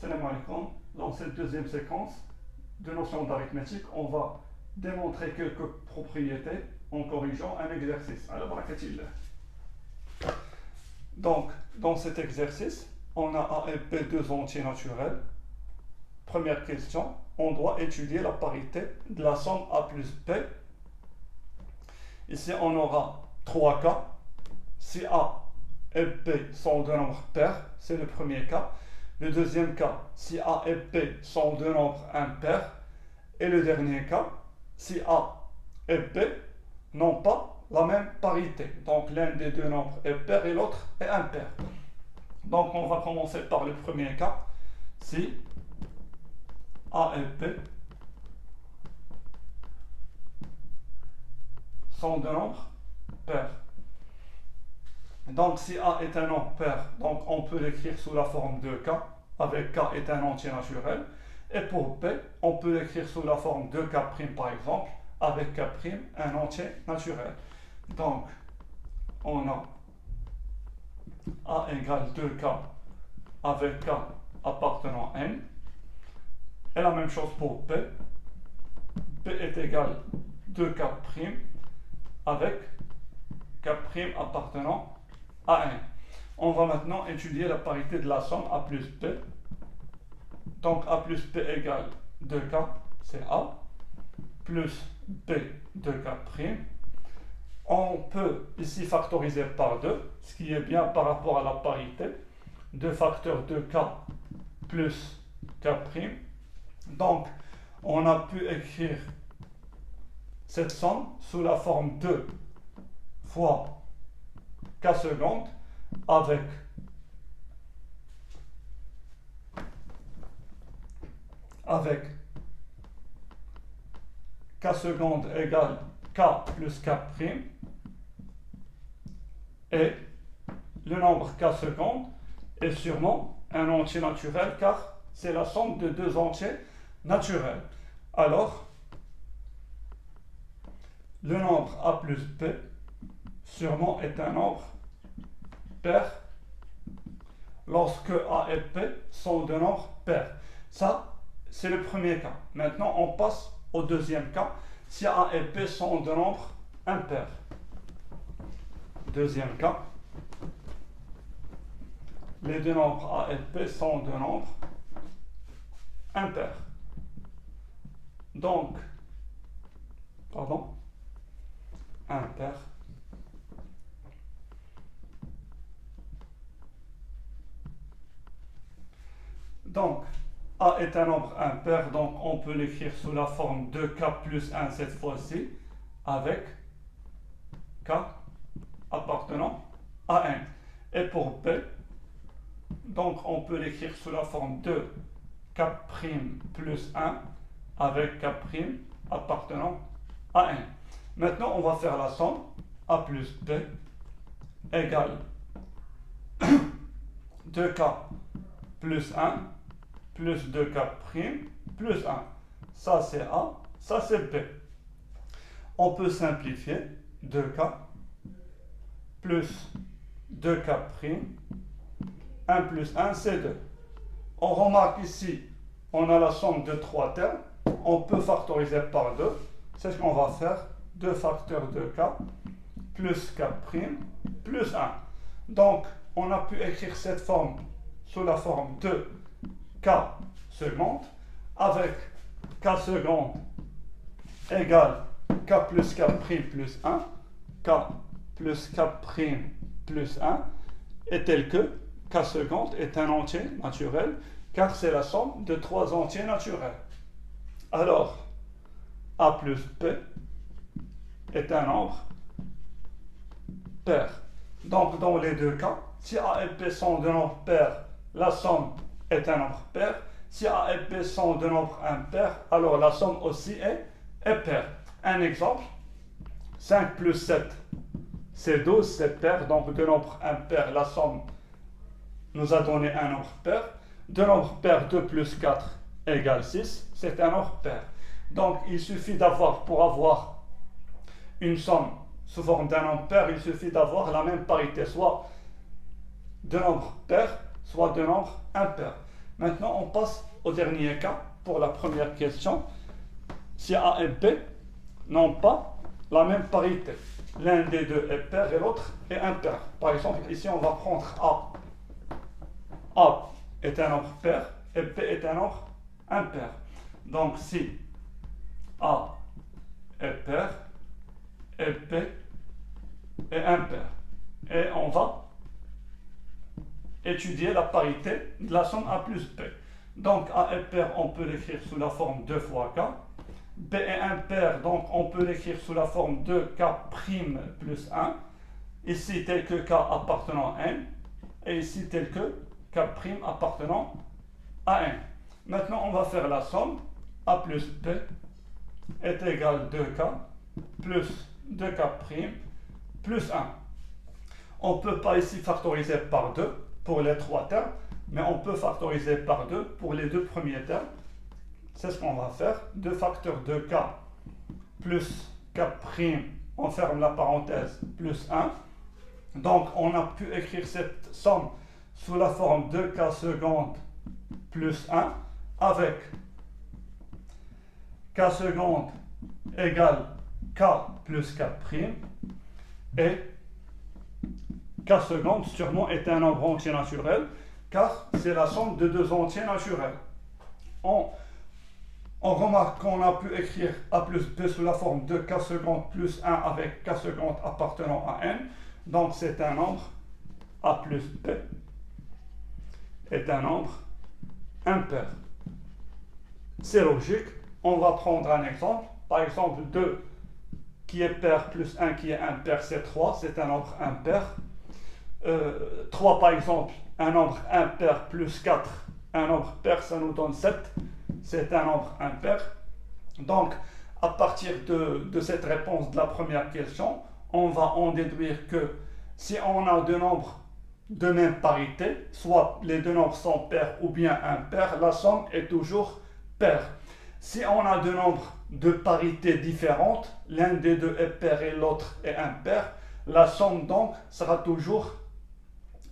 Salam alaikum. Dans cette deuxième séquence de notions d'arithmétique, on va démontrer quelques propriétés en corrigeant un exercice. Alors, barakatillah. Donc, dans cet exercice, on a A et B deux entiers naturels. Première question, on doit étudier la parité de la somme A plus B. Ici, on aura trois cas. Si A et B sont deux nombres pairs, c'est le premier cas. Le deuxième cas, si A et B sont deux nombres impairs. Et le dernier cas, si A et B n'ont pas la même parité. Donc l'un des deux nombres est pair et l'autre est impair. Donc on va commencer par le premier cas. Si A et B sont deux nombres pairs. Donc si A est un nombre pair, donc on peut l'écrire sous la forme de K, avec K est un entier naturel. Et pour B, on peut l'écrire sous la forme de K' par exemple, avec K' un entier naturel. Donc on a A égale 2K avec K appartenant à N. Et la même chose pour B. B est égal 2K' avec K' appartenant à N. On va maintenant étudier la parité de la somme A plus B. Donc A plus B égale 2K, c'est A, plus B 2K'. On peut ici factoriser par 2, ce qui est bien par rapport à la parité. 2 facteurs de K plus K'. Donc, on a pu écrire cette somme sous la forme 2 fois K seconde avec K seconde égale K plus K'. Et le nombre K seconde est sûrement un entier naturel car c'est la somme de deux entiers naturels. Alors, le nombre A plus B sûrement est un nombre pair lorsque A et B sont deux nombres pairs. Ça, c'est le premier cas. Maintenant, on passe au deuxième cas. Si A et B sont deux nombres impairs. Deuxième cas. Les deux nombres A et B sont deux nombres impairs. Donc, impairs. Donc, A est un nombre impair, donc on peut l'écrire sous la forme de K plus 1 cette fois-ci, avec K appartenant à N. Et pour B, donc on peut l'écrire sous la forme de K' plus 1, avec K' appartenant à N. Maintenant, on va faire la somme A plus B égale 2K plus 1 plus 2K' plus 1. Ça c'est A, ça c'est B. On peut simplifier 2K plus 2K', 1 plus 1 c'est 2. On remarque ici, on a la somme de trois termes. On peut factoriser par 2. C'est ce qu'on va faire. 2 facteurs de K plus K' plus 1. Donc, on a pu écrire cette forme sous la forme de K seconde avec K seconde égale K plus K' plus 1, K plus K' plus 1 est tel que K seconde est un entier naturel car c'est la somme de trois entiers naturels. Alors, A plus B est un nombre pair. Donc, dans les deux cas, si A et B sont deux nombres pairs, la somme est un nombre pair. Si A et B sont deux nombres impairs, alors la somme aussi est paire. Un exemple, 5 plus 7, c'est 12, c'est pair. Donc, deux nombres impairs, la somme nous a donné un nombre pair. Deux nombres pairs, 2 plus 4 égale 6, c'est un nombre pair. Donc, il suffit d'avoir, pour avoir une somme sous forme d'un nombre pair, il suffit d'avoir la même parité, soit deux nombres pairs, soit deux nombres impairs. Maintenant, on passe au dernier cas pour la première question. Si A et B n'ont pas la même parité, l'un des deux est pair et l'autre est impair. Par exemple, ici, on va prendre A. A est un nombre pair et B est un nombre impair. Donc, si A est pair et B est impair, et on va étudier la parité de la somme A plus B. Donc, A est pair, on peut l'écrire sous la forme 2 fois K. B est impair, donc on peut l'écrire sous la forme 2K' plus 1. Ici, tel que K appartenant à N. Et ici, tel que K' appartenant à N. Maintenant, on va faire la somme. A plus B est égal à 2K plus 2K' plus 1. On ne peut pas ici factoriser par 2 pour les trois termes, mais on peut factoriser par 2 pour les deux premiers termes. C'est ce qu'on va faire. 2 facteurs de K plus K', on ferme la parenthèse, plus 1. Donc, on a pu écrire cette somme sous la forme 2K seconde plus 1 avec K seconde égale K plus K', et K seconde sûrement est un nombre entier naturel, car c'est la somme de deux entiers naturels. On remarque qu'on a pu écrire A plus B sous la forme de K seconde plus 1 avec K seconde appartenant à N. Donc c'est un nombre, A plus B est un nombre impair. C'est logique. On va prendre un exemple. Par exemple, 2 qui est pair plus 1 qui est impair, c'est 3. C'est un nombre impair. 3 par exemple, un nombre impair plus 4, un nombre pair, ça nous donne 7. C'est un nombre impair. Donc, à partir de cette réponse de la première question, on va en déduire que si on a deux nombres de même parité, soit les deux nombres sont pairs ou bien impairs, la somme est toujours paire. Si on a deux nombres de parité différentes, l'un des deux est pair et l'autre est impair, la somme donc sera toujours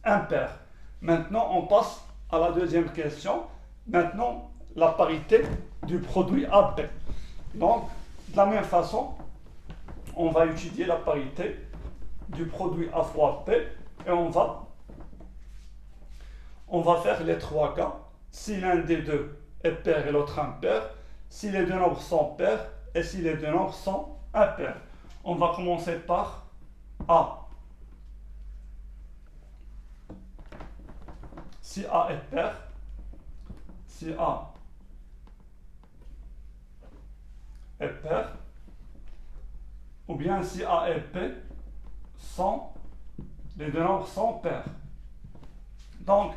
impair. Maintenant, on passe à la deuxième question. Maintenant, la parité du produit AB. Donc, de la même façon, on va étudier la parité du produit A fois B et on va faire les trois cas. Si l'un des deux est pair et l'autre impair, si les deux nombres sont pairs et si les deux nombres sont impairs. On va commencer par A. Si A est pair, si A est pair, ou bien si A et B les deux nombres sont pairs. Donc,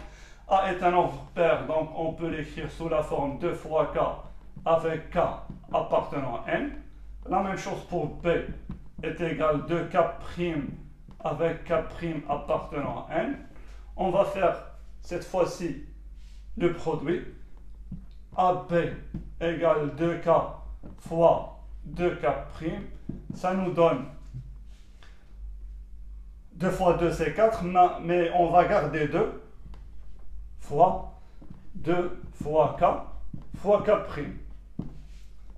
A est un nombre pair, donc on peut l'écrire sous la forme 2 fois K avec K appartenant à N. La même chose pour B est égal à 2K' avec K' appartenant à N. On va faire cette fois-ci le produit. AB égale 2K fois 2K', ça nous donne 2 fois 2 c'est 4, mais on va garder 2 fois 2 fois K fois K'.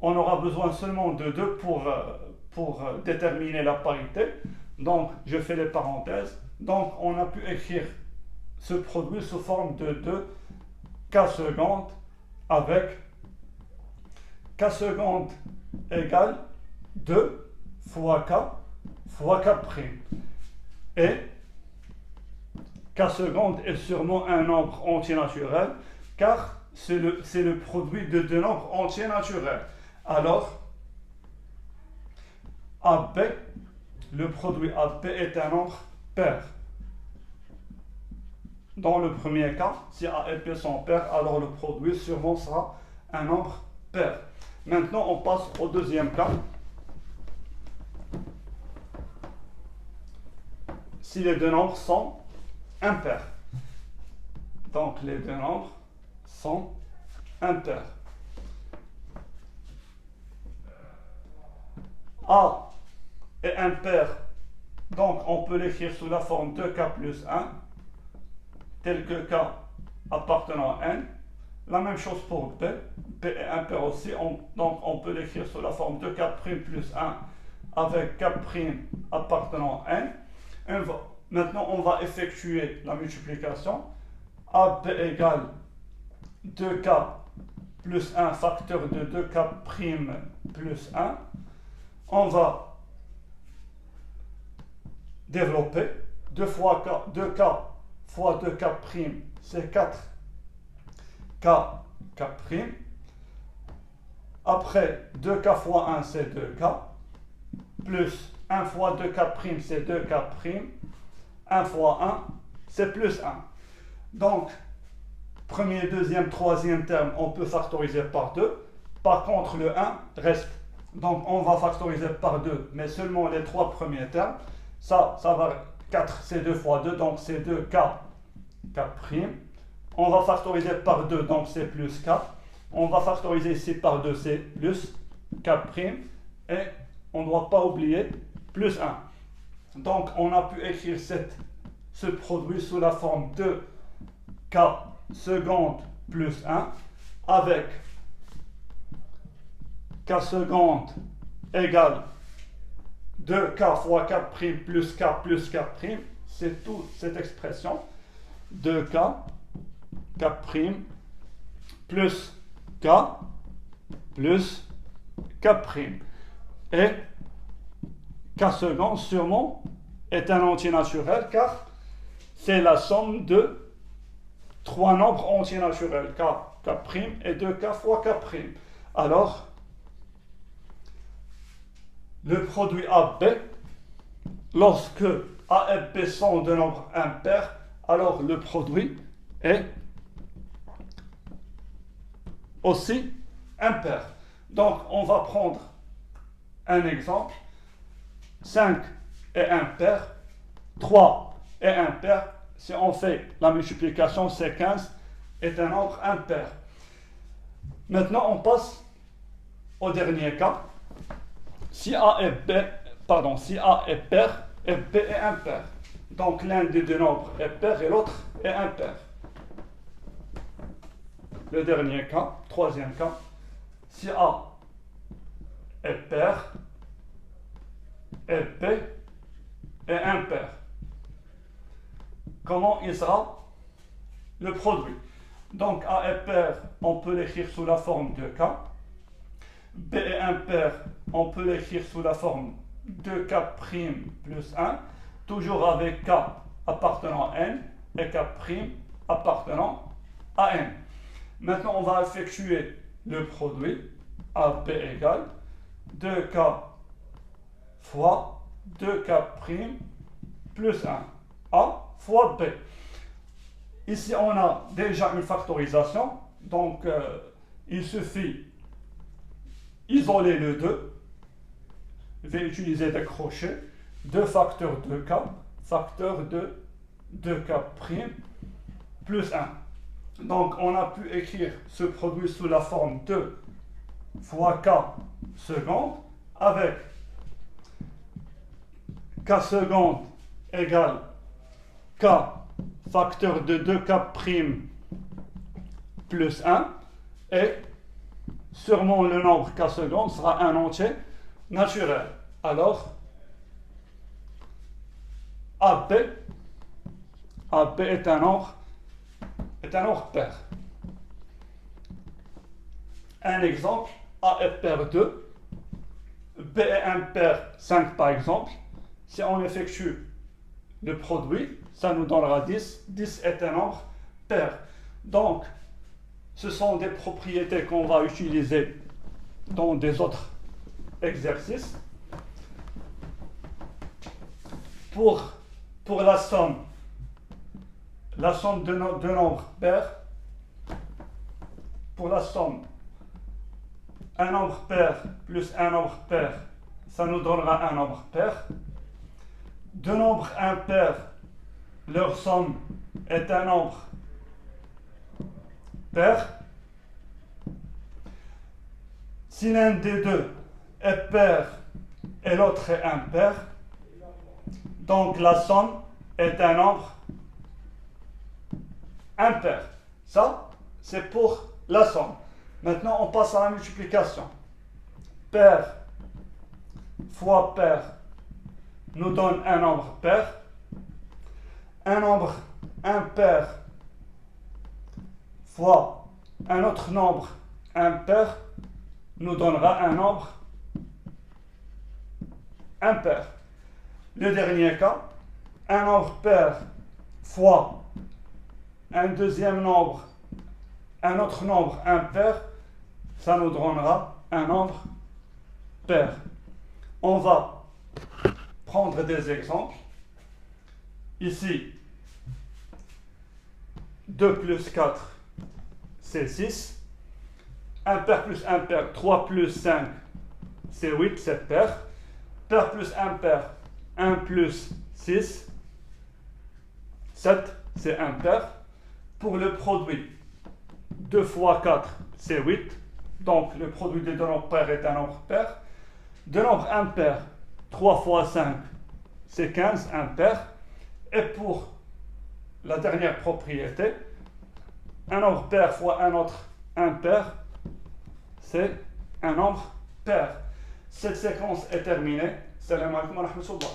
On aura besoin seulement de 2 pour déterminer la parité. Donc, je fais les parenthèses. Donc, on a pu écrire ce produit sous forme de 2 K seconde avec K seconde égale 2 fois K fois K'. Et K seconde est sûrement un nombre entier naturel, car c'est le produit de deux nombres entiers naturels. Alors, AB, le produit AB est un nombre pair. Dans le premier cas, si A et B sont pairs, alors le produit sûrement sera un nombre pair. Maintenant, on passe au deuxième cas. Si les deux nombres sont impairs. Donc, les deux nombres sont impairs. A est impair, donc on peut l'écrire sous la forme 2K plus 1, tel que K appartenant à N. La même chose pour B. B est impair aussi. Donc on peut l'écrire sous la forme de K' plus 1 avec K' appartenant à N. Maintenant, on va effectuer la multiplication. AB égale 2K plus 1 facteur de 2K' plus 1. On va développer 2 fois K, 2K fois 2K', c'est 4K'. Après, 2K fois 1, c'est 2K. Plus 1 fois 2K', c'est 2K'. 1 fois 1, c'est plus 1. Donc, premier, deuxième, troisième terme, on peut factoriser par 2. Par contre, le 1 reste. Donc, on va factoriser par 2, mais seulement les 3 premiers termes. Ça va, 4, c'est 2 fois 2, donc c'est 2K'. On va factoriser par 2, donc c'est plus K. On va factoriser ici par 2, c'est plus K'. Et on ne doit pas oublier plus 1. Donc, on a pu écrire ce produit sous la forme de K seconde plus 1 avec K seconde égale 2K fois K' plus K'. C'est toute cette expression. 2K, K' plus K plus K'. Et K seconde, sûrement, est un entier naturel car c'est la somme de 3 nombres entiers naturels, K, K' et 2K fois K'. Alors, le produit AB, lorsque A et B sont de nombres impairs, alors le produit est aussi impair. Donc, on va prendre un exemple. 5 est impair, 3 est impair. Si on fait la multiplication, c'est 15 est un nombre impair. Maintenant, on passe au dernier cas. Si A est pair et B est impair. Donc, l'un des deux nombres est pair et l'autre est impair. Le dernier cas, troisième cas, si A est pair et B est impair. Comment il sera le produit? Donc A est pair, on peut l'écrire sous la forme de K. B est impair, on peut l'écrire sous la forme de K' plus 1, toujours avec K appartenant à N et K' appartenant à N. Maintenant, on va effectuer le produit AB égale 2K fois 2K' plus 1. A fois B. Ici, on a déjà une factorisation, donc il suffit isoler le 2. Je vais utiliser des crochets. 2 facteurs de K, facteur de 2K' plus 1. Donc, on a pu écrire ce produit sous la forme 2 fois K seconde avec K seconde égale K facteur de 2K' plus 1 et sûrement le nombre K seconde sera un entier naturel. Alors, AB est un nombre pair. Un exemple, A est pair 2, B est impair 5 par exemple. Si on effectue le produit, ça nous donnera 10. 10 est un nombre pair. Donc, ce sont des propriétés qu'on va utiliser dans des autres exercices. Pour la somme de nombres pairs, pour la somme, un nombre pair plus un nombre pair, ça nous donnera un nombre pair. Deux nombres impairs, leur somme est un nombre pair. Si l'un des deux est pair et l'autre est impair, donc la somme est un nombre impair. Ça, c'est pour la somme. Maintenant, on passe à la multiplication. Pair fois pair nous donne un nombre pair. Un nombre impair fois un autre nombre impair nous donnera un nombre impair. Le dernier cas, un nombre pair fois un deuxième nombre, un autre nombre impair, ça nous donnera un nombre pair. On va prendre des exemples. Ici, 2 plus 4, c'est 6. Impair plus impair, 3 plus 5, c'est 8, c'est pair. Pair plus impair, 1 plus 6, 7, c'est impair. Pour le produit, 2 fois 4, c'est 8. Donc, le produit des deux nombres pairs est un nombre pair. Deux nombres impairs, 3 fois 5, c'est 15, impair. Et pour la dernière propriété, un nombre pair fois un autre impair, c'est un nombre pair. Cette séquence est terminée. Salam alaikum wa rahmatullah.